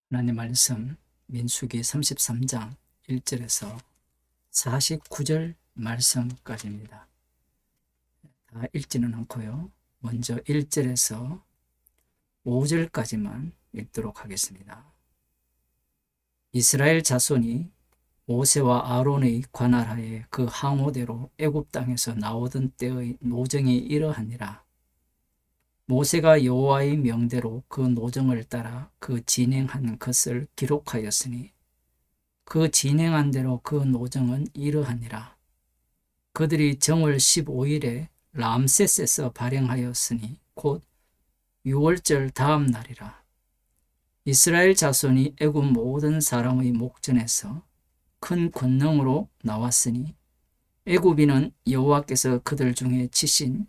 하나님 말씀 민수기 33장 1절에서 49절 말씀까지입니다. 다 읽지는 않고요. 먼저 1절에서 5절까지만 읽도록 하겠습니다. 이스라엘 자손이 모세와 아론의 관할하에 그 항오대로 애굽 땅에서 나오던 때의 노정이 이러하니라. 모세가 여호와의 명대로 그 노정을 따라 그 진행한 것을 기록하였으니 그 진행한 대로 그 노정은 이러하니라. 그들이 정월 15일에 람세스에서 발행하였으니 곧 6월절 다음 날이라. 이스라엘 자손이 애굽 모든 사람의 목전에서 큰 권능으로 나왔으니 애굽인은 여호와께서 그들 중에 치신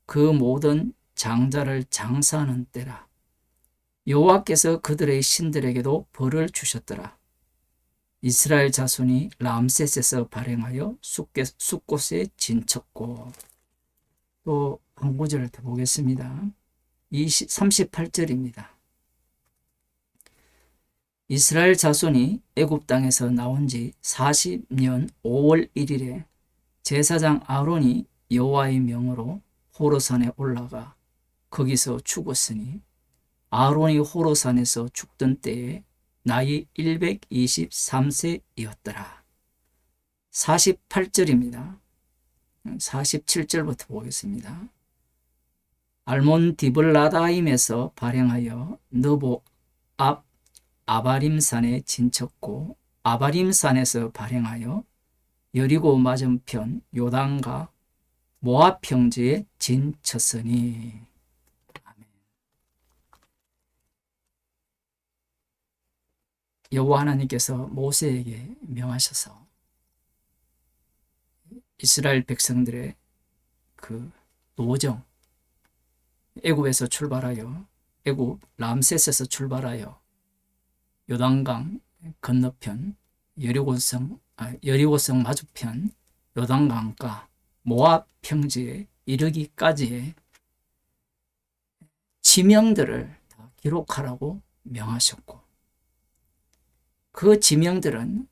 그 모든 장자를 장사하는 때라. 여호와께서 그들의 신들에게도 벌을 주셨더라. 이스라엘 자손이 람세스에서 발행하여 숫곳에 진쳤고. 또 한 구절을 더 보겠습니다. 38절입니다. 이스라엘 자손이 애굽 땅에서 나온 지 40년 5월 1일에 제사장 아론이 여호와의 명으로 호로산에 올라가 거기서 죽었으니 아론이 호로산에서 죽던 때에 나이 123세이었더라. 48절입니다. 47절부터 보겠습니다. 알몬 디블라다임에서 발행하여 느보 앞 아바림산에 진쳤고 아바림산에서 발행하여 여리고 맞은편 요단과 모압 평지에 진쳤으니. 아멘. 여호와 하나님께서 모세에게 명하셔서 이스라엘 백성들의 그 노정, 애굽에서 출발하여 애굽 람세스에서 출발하여 요단강 건너편 여리고성 맞은편 요단강과 모압 평지에 이르기까지의 지명들을 다 기록하라고 명하셨고, 그 지명들은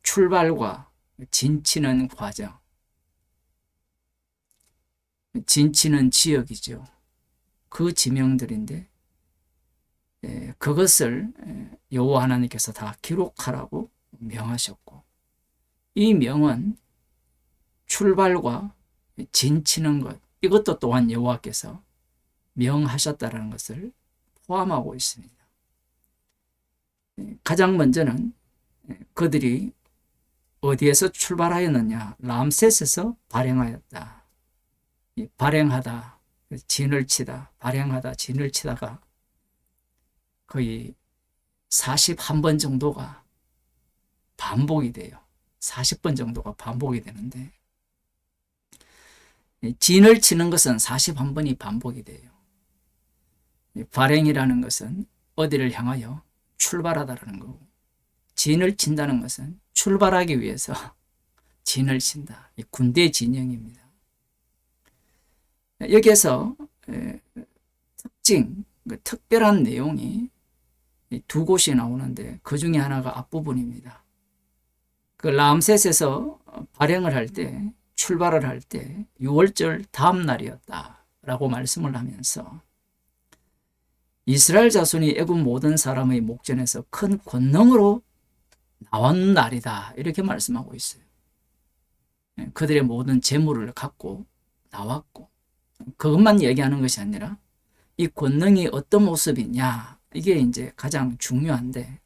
출발과 진치는 과정, 진치는 지역이죠. 그 지명들인데 그것을 여호와 하나님께서 다 기록하라고 명하셨고, 이 명은 출발과 진치는 것, 이것도 또한 여호와께서 명하셨다는 것을 포함하고 있습니다. 가장 먼저는 그들이 어디에서 출발하였느냐? 람세스에서 발행하였다. 발행하다, 진을 치다, 발행하다, 진을 치다가 거의 41번 정도가 반복이 돼요. 40번 정도가 반복이 되는데, 진을 치는 것은 41번이 반복이 돼요. 발행이라는 것은 어디를 향하여 출발하다라는 거고, 진을 친다는 것은 출발하기 위해서 진을 친다. 군대 진영입니다. 여기에서 특별한 내용이 두 곳이 나오는데 그 중에 하나가 앞부분입니다. 그 람세스에서 발행을 할 때, 출발을 할 때 6월절 다음 날이었다라고 말씀을 하면서 이스라엘 자손이 애굽 모든 사람의 목전에서 큰 권능으로 나온 날이다, 이렇게 말씀하고 있어요. 그들의 모든 재물을 갖고 나왔고, 그것만 얘기하는 것이 아니라 이 권능이 어떤 모습이냐, 이게 이제 가장 중요한데,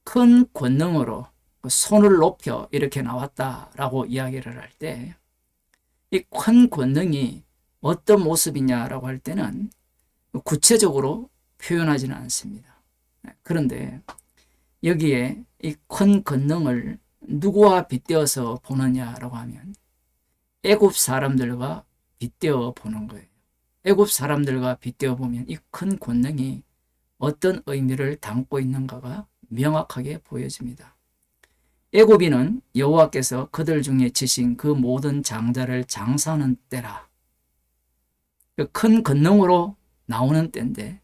큰 권능으로 손을 높여 이렇게 나왔다라고 이야기를 할 때, 이 큰 권능이 어떤 모습이냐라고 할 때는 구체적으로 표현하지는 않습니다. 그런데 여기에 이 큰 권능을 누구와 빗대어서 보느냐라고 하면 애굽 사람들과 빗대어 보는 거예요. 애굽 사람들과 빗대어 보면 이 큰 권능이 어떤 의미를 담고 있는가가 명확하게 보여집니다. 애굽인은 여호와께서 그들 중에 치신 그 모든 장자를 장사하는 때라. 큰 권능으로 나오는 때인데,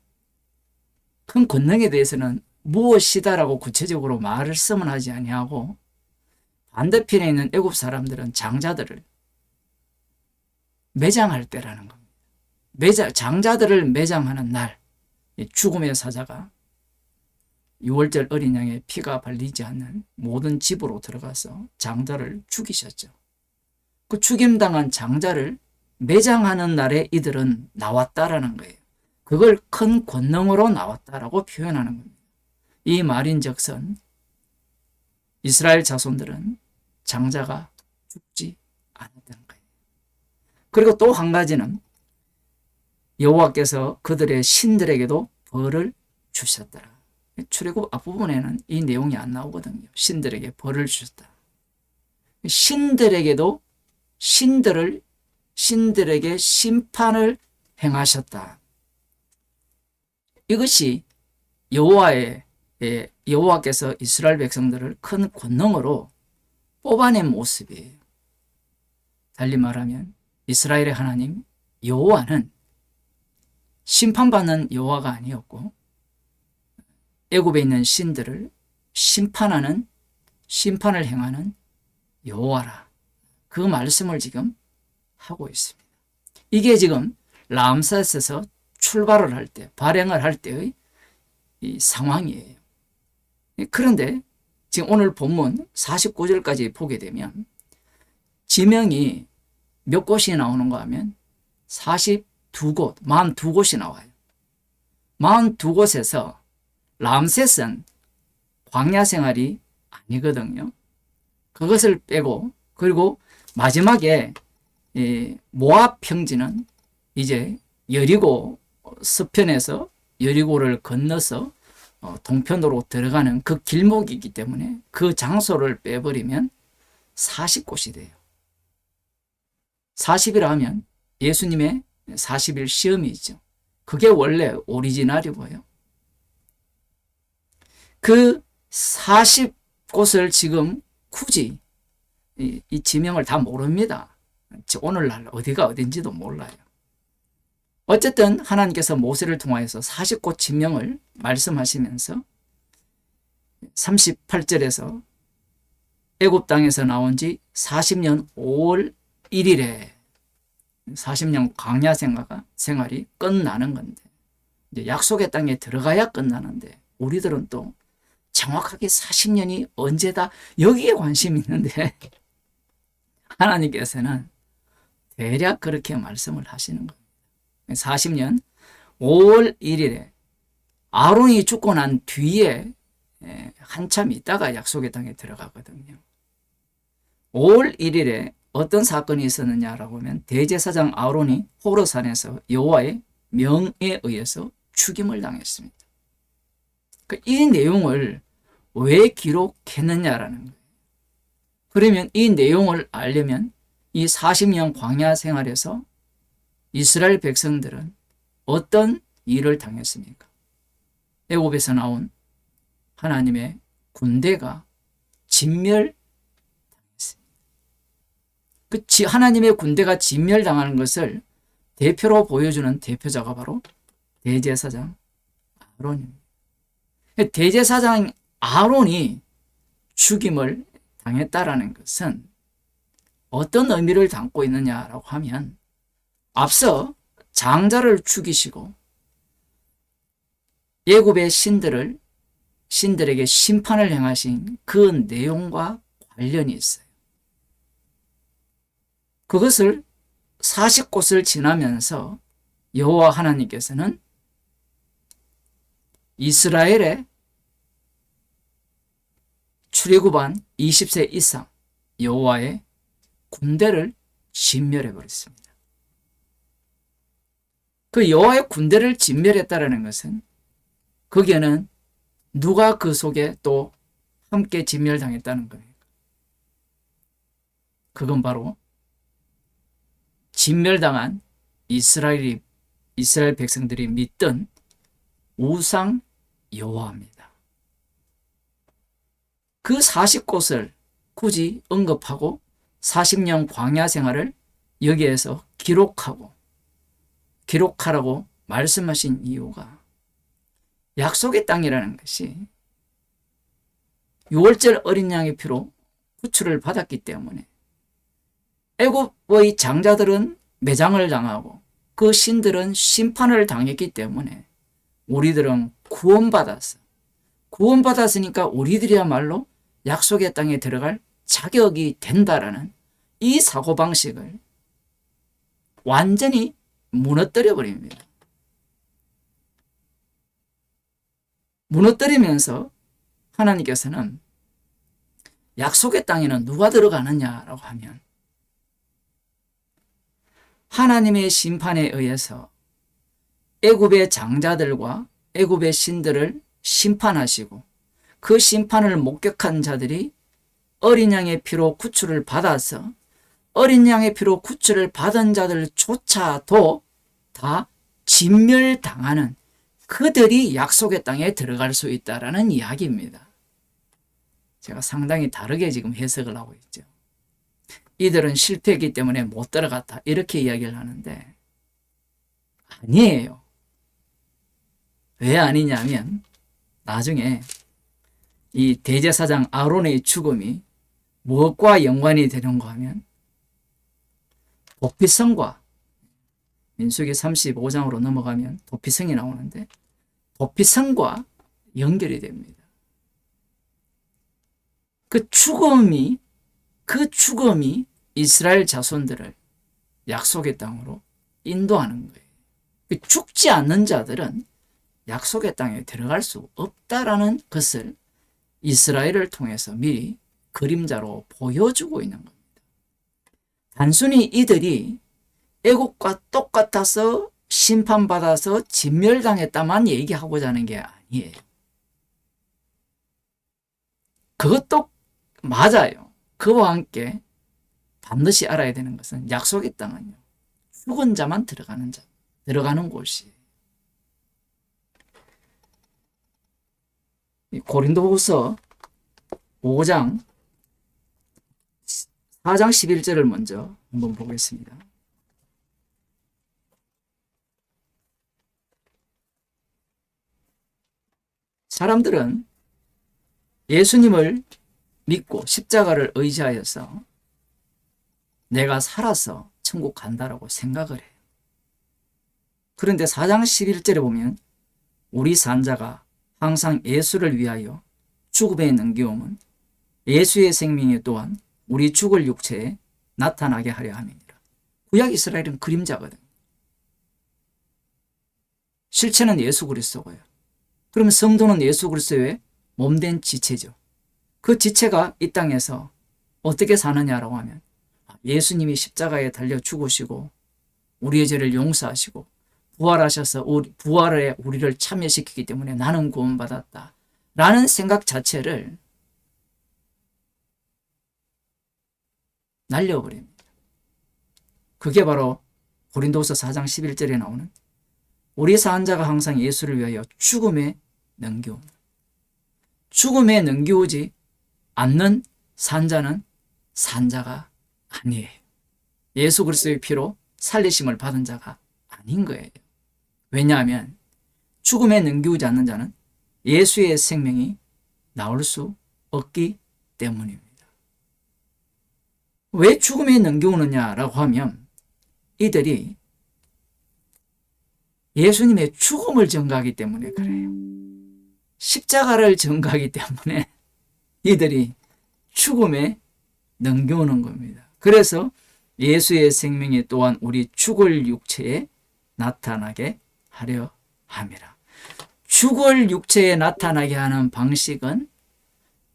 큰 권능에 대해서는 무엇이다라고 구체적으로 말씀은 하지 아니하고 반대편에 있는 애굽 사람들은 장자들을 매장할 때라는 겁니다. 장자들을 매장하는 날, 죽음의 사자가 유월절 어린 양의 피가 발리지 않는 모든 집으로 들어가서 장자를 죽이셨죠. 그 죽임당한 장자를 매장하는 날에 이들은 나왔다라는 거예요. 그걸 큰 권능으로 나왔다라고 표현하는 겁니다. 이 말인즉슨 이스라엘 자손들은 장자가 죽지 않았다는 거예요. 그리고 또 한 가지는 여호와께서 그들의 신들에게도 벌을 주셨더라. 출애굽 앞부분에는 이 내용이 안 나오거든요. 신들에게 벌을 주셨다. 신들에게도 신들에게 심판을 행하셨다. 이것이 여호와께서 이스라엘 백성들을 큰 권능으로 뽑아낸 모습이에요. 달리 말하면 이스라엘의 하나님 여호와는 심판받는 여호와가 아니었고 애굽에 있는 신들을 심판을 행하는 여호와라. 그 말씀을 지금 하고 있습니다. 이게 지금 람세스에서 출발을 할 때, 발행을 할 때의 이 상황이에요. 그런데 지금 오늘 본문 49절까지 보게 되면 지명이 몇 곳이 나오는가 하면 42곳, 42곳이 나와요. 42곳에서 람셋은 광야 생활이 아니거든요. 그것을 빼고 그리고 마지막에 모압 평지는 이제 여리고 서편에서 여리고를 건너서 동편으로 들어가는 그 길목이기 때문에 그 장소를 빼버리면 40곳이 돼요. 40이라 하면 예수님의 40일 시험이 있죠. 그게 원래 오리지널이고요. 그 40곳을 지금 굳이 이 지명을 다 모릅니다. 오늘날 어디가 어딘지도 몰라요. 어쨌든 하나님께서 모세를 통하여서 40곳 지명을 말씀하시면서 38절에서 애굽 땅에서 나온 지 40년 5월 1일에 40년 광야 생활이 끝나는 건데 이제 약속의 땅에 들어가야 끝나는데 우리들은 또 정확하게 40년이 언제다 여기에 관심이 있는데 하나님께서는 대략 그렇게 말씀을 하시는 겁니다. 40년 5월 1일에 아론이 죽고 난 뒤에 한참 있다가 약속의 땅에 들어가거든요. 5월 1일에 어떤 사건이 있었느냐라고 하면 대제사장 아론이 호르산에서 여호와의 명에 의해서 죽임을 당했습니다. 이 내용을 왜 기록했느냐라는 거예요. 그러면 이 내용을 알려면 이 40년 광야 생활에서 이스라엘 백성들은 어떤 일을 당했습니까? 애굽에서 나온 하나님의 군대가 진멸당했습니다. 그 하나님의 군대가 진멸당하는 것을 대표로 보여주는 대표자가 바로 대제사장 아론입니다. 대제사장 아론이 죽임을 당했다라는 것은 어떤 의미를 담고 있느냐라고 하면 앞서 장자를 죽이시고 애굽의 신들에게 심판을 행하신 그 내용과 관련이 있어요. 그것을 40곳을 지나면서 여호와 하나님께서는 이스라엘의 출애굽한 20세 이상 여호와의 군대를 진멸해 버렸습니다. 그 여호와의 군대를 진멸했다라는 것은 거기에는 누가 그 속에 또 함께 진멸당했다는 겁니까? 그건 바로 진멸당한 이스라엘 백성들이 믿던 우상 여호와입니다. 그 40곳을 굳이 언급하고 40년 광야 생활을 여기에서 기록하라고 말씀하신 이유가 약속의 땅이라는 것이 6월절 어린 양의 피로 구출을 받았기 때문에 애굽의 장자들은 매장을 당하고 그 신들은 심판을 당했기 때문에 우리들은 구원받았으니까 우리들이야말로 약속의 땅에 들어갈 자격이 된다라는 이 사고방식을 완전히 무너뜨려 버립니다. 무너뜨리면서 하나님께서는 약속의 땅에는 누가 들어가느냐라고 하면 하나님의 심판에 의해서 애굽의 장자들과 애굽의 신들을 심판하시고 그 심판을 목격한 자들이 어린 양의 피로 구출을 받아서 어린 양의 피로 구출을 받은 자들조차도 다 진멸당하는 그들이 약속의 땅에 들어갈 수 있다라는 이야기입니다. 제가 상당히 다르게 지금 해석을 하고 있죠. 이들은 실패했기 때문에 못 들어갔다 이렇게 이야기를 하는데 아니에요. 왜 아니냐면 나중에 이 대제사장 아론의 죽음이 무엇과 연관이 되는가 하면 도피성과 민수기 35장으로 넘어가면 도피성이 나오는데 도피성과 연결이 됩니다. 그 죽음이 이스라엘 자손들을 약속의 땅으로 인도하는 거예요. 죽지 않는 자들은 약속의 땅에 들어갈 수 없다라는 것을 이스라엘을 통해서 미리 그림자로 보여주고 있는 겁니다. 단순히 이들이 애국과 똑같아서 심판받아서 진멸당했다만 얘기하고자 하는 게 아니에요. 그것도 맞아요. 그와 함께 반드시 알아야 되는 것은 약속의 땅은요, 죽은 자만 들어가는 곳이에요. 고린도후서 5장 4장 11절을 먼저 한번 보겠습니다. 사람들은 예수님을 믿고 십자가를 의지하여서 내가 살아서 천국 간다라고 생각을 해요. 그런데 4장 11절에 보면 우리 산자가 항상 예수를 위하여 죽음에 넘겨옴은 예수의 생명이 또한 우리 죽을 육체에 나타나게 하려 함이니라. 구약 이스라엘은 그림자거든. 실체는 예수 그리스도고요. 그러면 성도는 예수 그리스도의 몸된 지체죠. 그 지체가 이 땅에서 어떻게 사느냐라고 하면 예수님이 십자가에 달려 죽으시고 우리의 죄를 용서하시고 부활하셔서 부활에 우리를 참여시키기 때문에 나는 구원받았다 라는 생각 자체를 날려버립니다. 그게 바로 고린도후서 4장 11절에 나오는 우리 산자가 항상 예수를 위하여 죽음에 넘겨오는, 죽음에 넘겨오지 않는 산자는 산자가 아니에요. 예수 그리스도의 피로 살리심을 받은 자가 아닌 거예요. 왜냐하면 죽음에 넘겨오지 않는 자는 예수의 생명이 나올 수 없기 때문입니다. 왜 죽음에 넘겨오느냐라고 하면 이들이 예수님의 죽음을 전가하기 때문에 그래요. 십자가를 전가하기 때문에 이들이 죽음에 넘겨오는 겁니다. 그래서 예수의 생명이 또한 우리 죽을 육체에 나타나게 하려 함이라. 죽을 육체에 나타나게 하는 방식은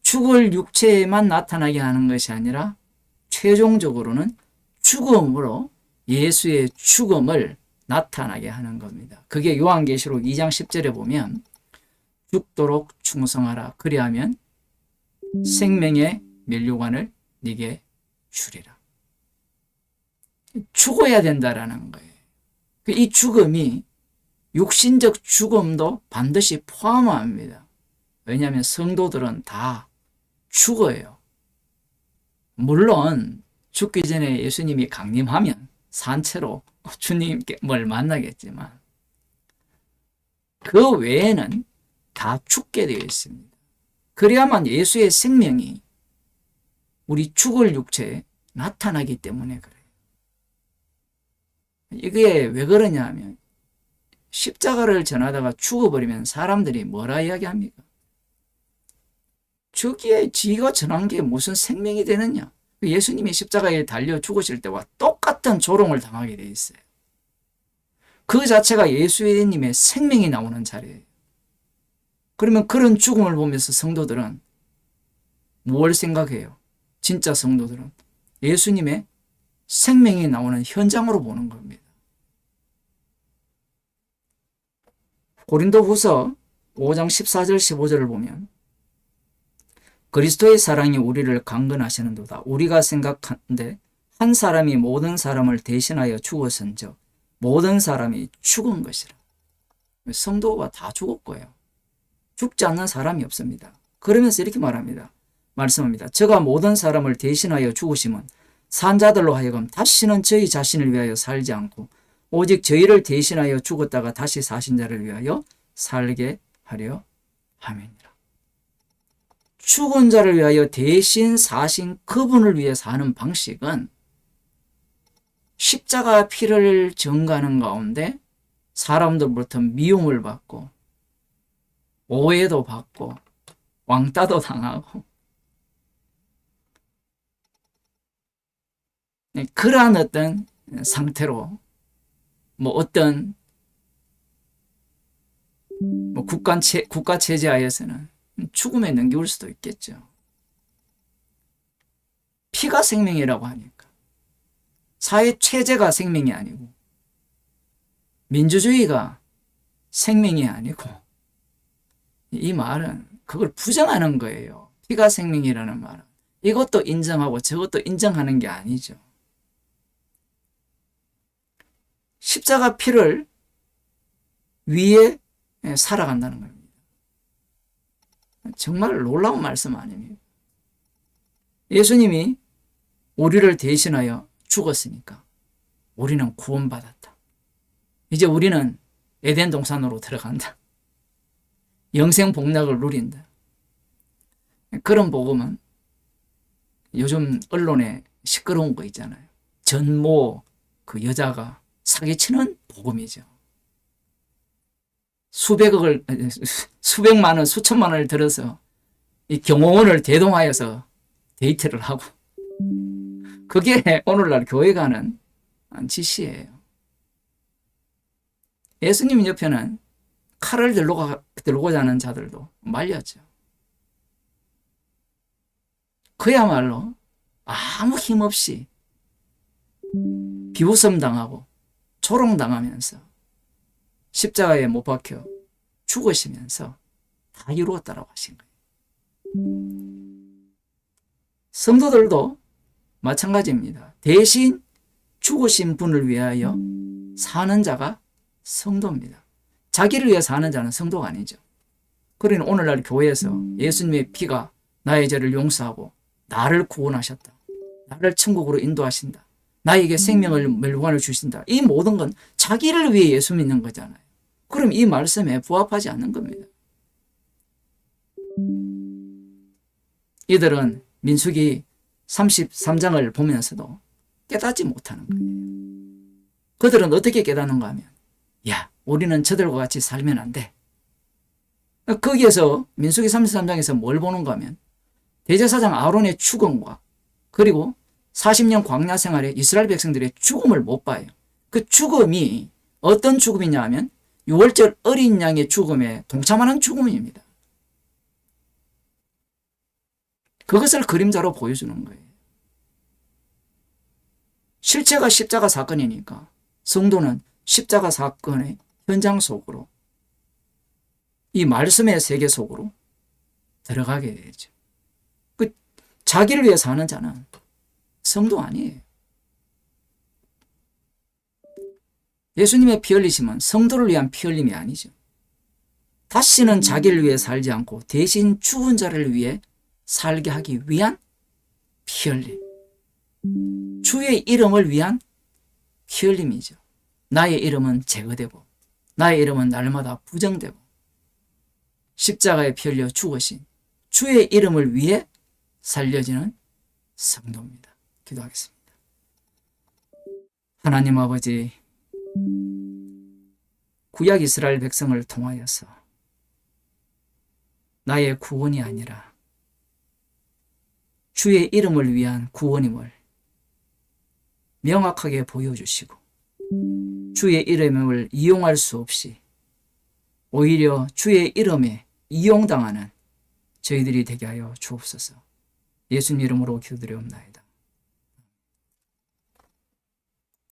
죽을 육체에만 나타나게 하는 것이 아니라 최종적으로는 죽음으로 예수의 죽음을 나타나게 하는 겁니다. 그게 요한계시록 2장 10절에 보면 죽도록 충성하라. 그리하면 생명의 면류관을 네게 주리라. 죽어야 된다라는 거예요. 이 죽음이 육신적 죽음도 반드시 포함합니다. 왜냐하면 성도들은 다 죽어요. 물론 죽기 전에 예수님이 강림하면 산채로 주님을 만나겠지만 그 외에는 다 죽게 되어 있습니다. 그래야만 예수의 생명이 우리 죽을 육체에 나타나기 때문에 그래요. 이게 왜 그러냐 하면 십자가를 전하다가 죽어버리면 사람들이 뭐라 이야기합니까? 저기에 지가 전한 게 무슨 생명이 되느냐? 예수님이 십자가에 달려 죽으실 때와 똑같은 조롱을 당하게 돼 있어요. 그 자체가 예수님의 생명이 나오는 자리예요. 그러면 그런 죽음을 보면서 성도들은 뭘 생각해요? 진짜 성도들은 예수님의 생명이 나오는 현장으로 보는 겁니다. 고린도후서 5장 14절 15절을 보면 그리스도의 사랑이 우리를 강건하시는도다. 우리가 생각하는데 한 사람이 모든 사람을 대신하여 죽었은즉 모든 사람이 죽은 것이라. 성도가 다 죽었고요. 죽지 않는 사람이 없습니다. 그러면서 이렇게 말씀합니다. 저가 모든 사람을 대신하여 죽으심은 산자들로 하여금 다시는 저희 자신을 위하여 살지 않고 오직 저희를 대신하여 죽었다가 다시 사신 자를 위하여 살게 하려 함이니라. 죽은 자를 위하여 대신 사신 그분을 위해 사는 방식은 십자가 피를 증거하는 가운데 사람들로부터 미움을 받고 오해도 받고 왕따도 당하고 그러한 어떤 상태로 어떤 국가 체제 하에서는 죽음에 넘겨올 수도 있겠죠. 피가 생명이라고 하니까 사회 체제가 생명이 아니고 민주주의가 생명이 아니고 이 말은 그걸 부정하는 거예요. 피가 생명이라는 말은 이것도 인정하고 저것도 인정하는 게 아니죠. 십자가 피를 위해 살아간다는 겁니다. 정말 놀라운 말씀 아닙니까? 예수님이 우리를 대신하여 죽었으니까 우리는 구원받았다. 이제 우리는 에덴 동산으로 들어간다. 영생 복락을 누린다. 그런 복음은 요즘 언론에 시끄러운 거 있잖아요. 전모 그 여자가 사기치는 복음이죠. 수백만 원, 수천만 원을 들어서 이 경호원을 대동하여서 데이트를 하고 그게 오늘날 교회 가는 짓이에요. 예수님 옆에는 칼을 들고자 하는 자들도 말렸죠. 그야말로 아무 힘없이 비웃음 당하고 조롱당하면서 십자가에 못 박혀 죽으시면서 다 이루었다라고 하신 거예요. 성도들도 마찬가지입니다. 대신 죽으신 분을 위하여 사는 자가 성도입니다. 자기를 위해 사는 자는 성도가 아니죠. 그러니 오늘날 교회에서 예수님의 피가 나의 죄를 용서하고 나를 구원하셨다. 나를 천국으로 인도하신다. 나에게 생명을 멸관을 주신다. 이 모든 건 자기를 위해 예수 믿는 거잖아요. 그럼 이 말씀에 부합하지 않는 겁니다. 이들은 민수기 33장을 보면서도 깨닫지 못하는 거예요. 그들은 어떻게 깨닫는가 하면 야, 우리는 저들과 같이 살면 안 돼. 거기에서 민수기 33장에서 뭘 보는가 하면 대제사장 아론의 죽음과 그리고 40년 광야 생활에 이스라엘 백성들의 죽음을 못 봐요. 그 죽음이 어떤 죽음이냐 하면 6월절 어린 양의 죽음에 동참하는 죽음입니다. 그것을 그림자로 보여주는 거예요. 실체가 십자가 사건이니까 성도는 십자가 사건의 현장 속으로 이 말씀의 세계 속으로 들어가게 되죠. 그 자기를 위해 사는 자는 성도 아니에요. 예수님의 피 흘리심은 성도를 위한 피 흘림이 아니죠. 다시는 자기를 위해 살지 않고 대신 죽은 자를 위해 살게 하기 위한 피 흘림. 주의 이름을 위한 피 흘림이죠. 나의 이름은 제거되고 나의 이름은 날마다 부정되고 십자가에 피 흘려 죽으신 주의 이름을 위해 살려지는 성도입니다. 기도하겠습니다. 하나님 아버지, 구약 이스라엘 백성을 통하여서 나의 구원이 아니라 주의 이름을 위한 구원임을 명확하게 보여주시고 주의 이름을 이용할 수 없이 오히려 주의 이름에 이용당하는 저희들이 되게 하여 주옵소서. 예수님 이름으로 기도드리옵나이다.